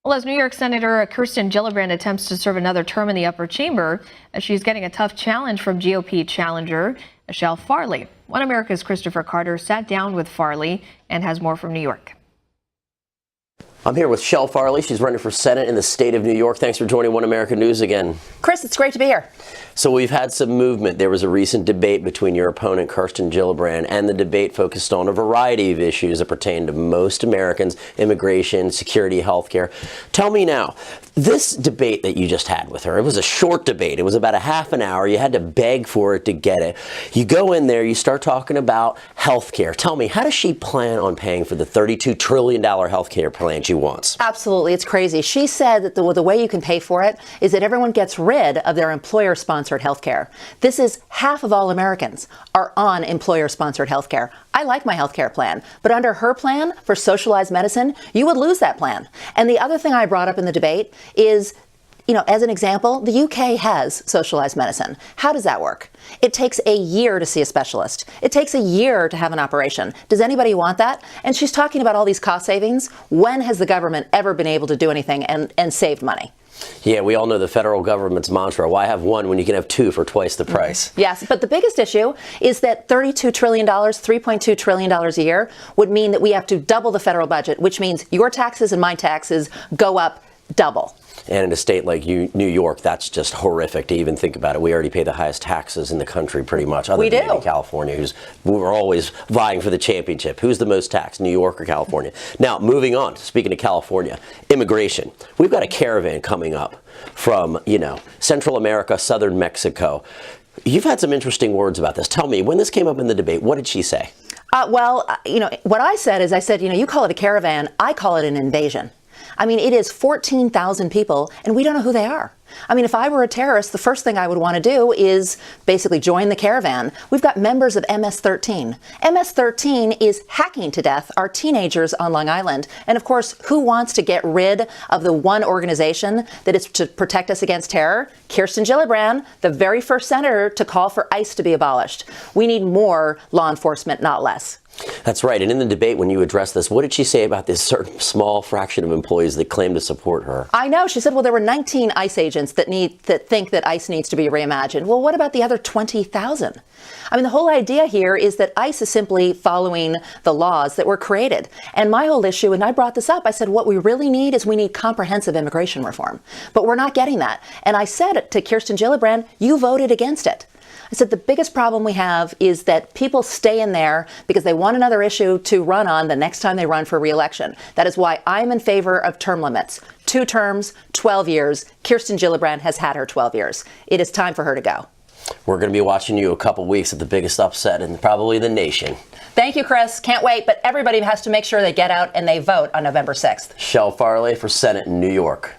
Well, as New York Senator Kirsten Gillibrand attempts to serve another term in the upper chamber, she's getting a tough challenge from GOP challenger Chele Farley. One America's Christopher Carter sat down with Farley and has more from New York. I'm here with Chele Farley. She's running for Senate in the state of New York. Thanks for joining One American News again. Chris, it's great to be here. So we've had some movement. There was a recent debate between your opponent, Kirsten Gillibrand, and the debate focused on a variety of issues that pertain to most Americans: immigration, security, healthcare. Tell me now, this debate that you just had with her, it was a short debate. It was about a half an hour. You had to beg for it to get it. You go in there, you start talking about healthcare. Tell me, how does she plan on paying for the $32 trillion healthcare plan she wants? Absolutely. It's crazy. She said that the way you can pay for it is that everyone gets rid of their employer-sponsored health care. This is half of all Americans are on employer-sponsored health care. I like my health care plan, but under her plan for socialized medicine, you would lose that plan. And the other thing I brought up in the debate is, as an example, the UK has socialized medicine. How does that work? It takes a year to see a specialist. It takes a year to have an operation. Does anybody want that? And she's talking about all these cost savings. When has the government ever been able to do anything and saved money? Yeah, we all know the federal government's mantra: why have one when you can have two for twice the price? Yes, but the biggest issue is that $32 trillion, $3.2 trillion a year would mean that we have to double the federal budget, which means your taxes and my taxes go up double. And in a state like New York, that's just horrific to even think about it. We already pay the highest taxes in the country pretty much, other than maybe California, we're always vying for the championship. Who's the most taxed, New York or California? Now, moving on, speaking of California, immigration. We've got a caravan coming up from, Central America, southern Mexico. You've had some interesting words about this. Tell me, when this came up in the debate, what did she say? What I said is, you call it a caravan, I call it an invasion. It is 14,000 people, and we don't know who they are. If I were a terrorist, the first thing I would want to do is basically join the caravan. We've got members of MS-13. MS-13 is hacking to death our teenagers on Long Island. And of course, who wants to get rid of the one organization that is to protect us against terror? Kirsten Gillibrand, the very first senator to call for ICE to be abolished. We need more law enforcement, not less. That's right. And in the debate, when you addressed this, what did she say about this certain small fraction of employees that claim to support her? I know. She said, well, there were 19 ICE agents that think that ICE needs to be reimagined. Well, what about the other 20,000? The whole idea here is that ICE is simply following the laws that were created. And my whole issue, and I brought this up, I said, what we really need is we need comprehensive immigration reform. But we're not getting that. And I said to Kirsten Gillibrand, you voted against it. I said the biggest problem we have is that people stay in there because they want another issue to run on the next time they run for re-election. That is why I'm in favor of term limits. 2 terms, 12 years. Kirsten Gillibrand has had her 12 years. It is time for her to go. We're going to be watching you a couple weeks at the biggest upset in probably the nation. Thank you, Chris. Can't wait. But everybody has to make sure they get out and they vote on November 6th. Chele Farley for Senate in New York.